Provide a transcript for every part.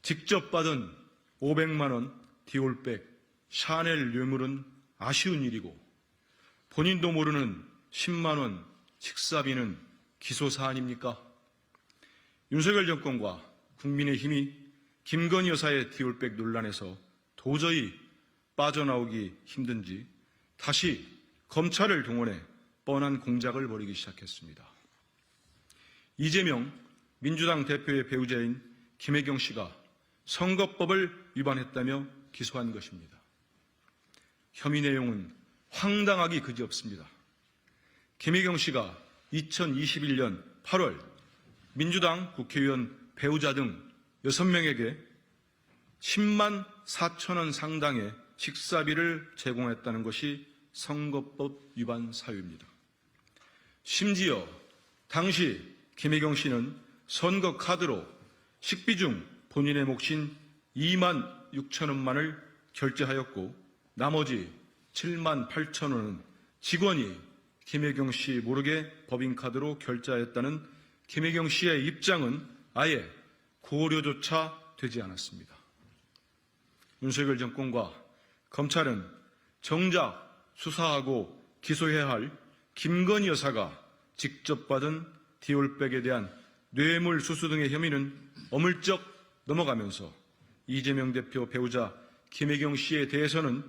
직접 받은 500만 원 디올백, 샤넬 뇌물은 아쉬운 일이고 본인도 모르는 10만 원 식사비는 기소사안입니까? 윤석열 정권과 국민의힘이 김건희 여사의 디올백 논란에서 도저히 빠져나오기 힘든지 다시 검찰을 동원해 뻔한 공작을 벌이기 시작했습니다. 이재명 민주당 대표의 배우자인 김혜경 씨가 선거법을 위반했다며 기소한 것입니다. 혐의 내용은 황당하기 그지없습니다. 김혜경 씨가 2021년 8월 민주당 국회의원 배우자 등 6명에게 10만 4천 원 상당의 식사비를 제공했다는 것이 선거법 위반 사유입니다. 심지어 당시 김혜경 씨는 선거 카드로 식비 중 본인의 몫인 2만 6천 원만을 결제하였고 나머지 7만 8천 원은 직원이 김혜경 씨 모르게 법인카드로 결제하였다는 김혜경 씨의 입장은 아예 고려조차 되지 않았습니다. 윤석열 정권과 검찰은 정작 수사하고 기소해야 할 김건희 여사가 직접 받은 디올백에 대한 뇌물 수수 등의 혐의는 어물쩍 넘어가면서 이재명 대표 배우자 김혜경 씨에 대해서는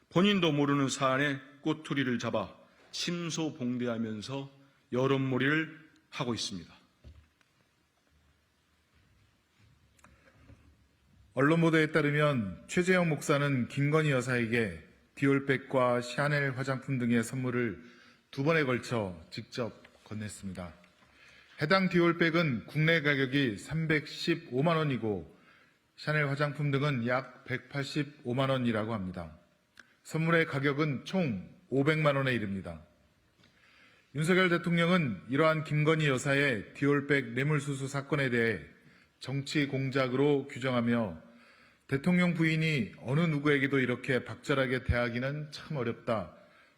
본인도 모르는 사안에 꼬투리를 잡아 침소봉대하면서 여론몰이를 하고 있습니다. 언론 보도에 따르면 최재형 목사는 김건희 여사에게 디올백과 샤넬 화장품 등의 선물을 2번에 걸쳐 직접 건넸습니다. 해당 디올백은 국내 가격이 315만 원이고 샤넬 화장품 등은 약 185만 원이라고 합니다. 선물의 가격은 총 500만 원에 이릅니다. 윤석열 대통령은 이러한 김건희 여사의 디올백 뇌물수수 사건에 대해 정치 공작으로 규정하며 대통령 부인이 어느 누구에게도 이렇게 박절하게 대하기는 참 어렵다.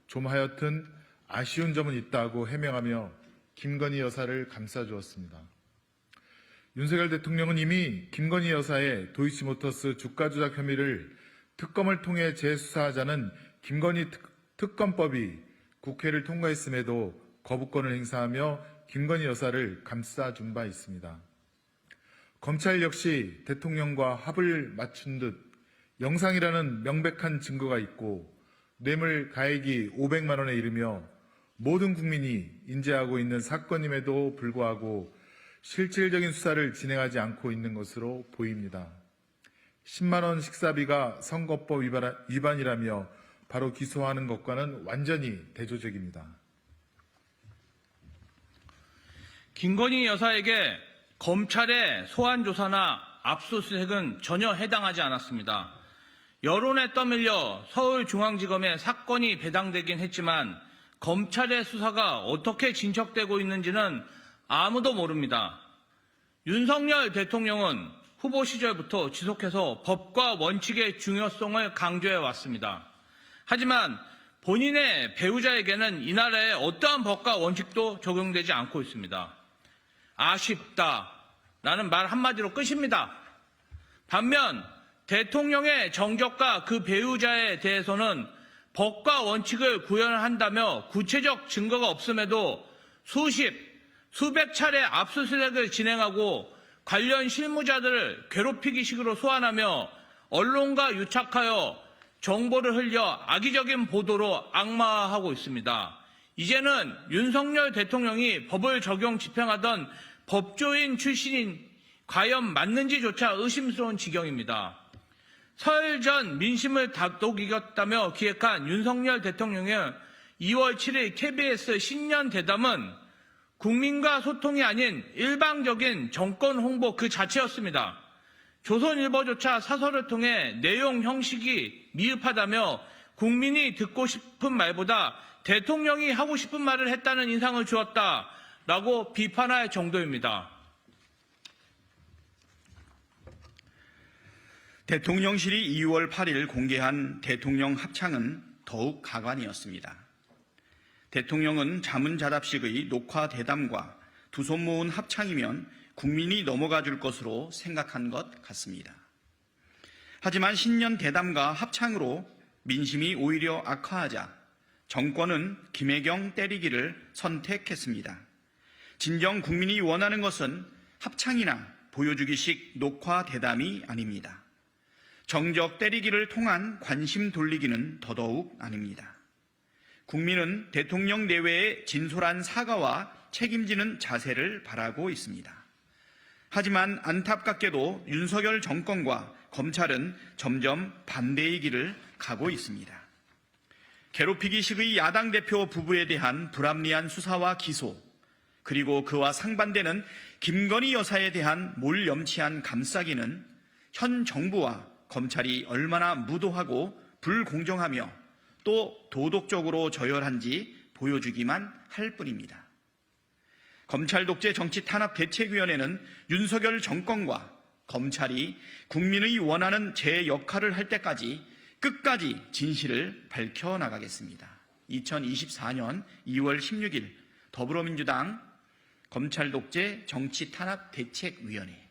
좀 하여튼 아쉬운 점은 있다고 해명하며 김건희 여사를 감싸주었습니다. 윤석열 대통령은 이미 김건희 여사의 도이치모터스 주가 조작 혐의를 특검을 통해 재수사하자는 김건희 특검법이 국회를 통과했음에도 거부권을 행사하며 김건희 여사를 감싸준 바 있습니다. 검찰 역시 대통령과 합을 맞춘 듯 영상이라는 명백한 증거가 있고 뇌물 가액이 500만 원에 이르며 모든 국민이 인지하고 있는 사건임에도 불구하고 실질적인 수사를 진행하지 않고 있는 것으로 보입니다. 10만 원 식사비가 선거법 위반이라며 바로 기소하는 것과는 완전히 대조적입니다. 김건희 여사에게 검찰의 소환조사나 압수수색은 전혀 해당하지 않았습니다. 여론에 떠밀려 서울중앙지검에 사건이 배당되긴 했지만 검찰의 수사가 어떻게 진척되고 있는지는 아무도 모릅니다. 윤석열 대통령은 후보 시절부터 지속해서 법과 원칙의 중요성을 강조해 왔습니다. 하지만 본인의 배우자에게는 이 나라의 어떠한 법과 원칙도 적용되지 않고 있습니다. 아쉽다라는 말 한마디로 끝입니다. 반면 대통령의 정적과 그 배우자에 대해서는 법과 원칙을 구현한다며 구체적 증거가 없음에도 수백 차례 압수수색을 진행하고 관련 실무자들을 괴롭히기식으로 소환하며 언론과 유착하여 정보를 흘려 악의적인 보도로 악마화하고 있습니다. 이제는 윤석열 대통령이 법을 적용 집행하던 법조인 출신인 과연 맞는지조차 의심스러운 지경입니다. 설 전 민심을 다독 이겼다며 기획한 윤석열 대통령의 2월 7일 KBS 신년 대담은 국민과 소통이 아닌 일방적인 정권 홍보 그 자체였습니다. 조선일보조차 사설을 통해 내용 형식이 미흡하다며 국민이 듣고 싶은 말보다 대통령이 하고 싶은 말을 했다는 인상을 주었다라고 비판할 정도입니다. 대통령실이 2월 8일 공개한 대통령 합창은 더욱 가관이었습니다. 대통령은 자문자답식의 녹화 대담과 두 손 모은 합창이면 국민이 넘어가 줄 것으로 생각한 것 같습니다. 하지만 신년 대담과 합창으로 민심이 오히려 악화하자 정권은 김혜경 때리기를 선택했습니다. 진정 국민이 원하는 것은 합창이나 보여주기식 녹화 대담이 아닙니다. 정적 때리기를 통한 관심 돌리기는 더더욱 아닙니다. 국민은 대통령 내외의 진솔한 사과와 책임지는 자세를 바라고 있습니다. 하지만 안타깝게도 윤석열 정권과 검찰은 점점 반대의 길을 가고 있습니다. 괴롭히기식의 야당 대표 부부에 대한 불합리한 수사와 기소, 그리고 그와 상반되는 김건희 여사에 대한 몰염치한 감싸기는 현 정부와 검찰이 얼마나 무도하고 불공정하며 또 도덕적으로 저열한지 보여주기만 할 뿐입니다. 검찰 독재 정치 탄압 대책위원회는 윤석열 정권과 검찰이 국민의 원하는 제 역할을 할 때까지 끝까지 진실을 밝혀나가겠습니다. 2024년 2월 16일 더불어민주당 검찰 독재 정치 탄압 대책위원회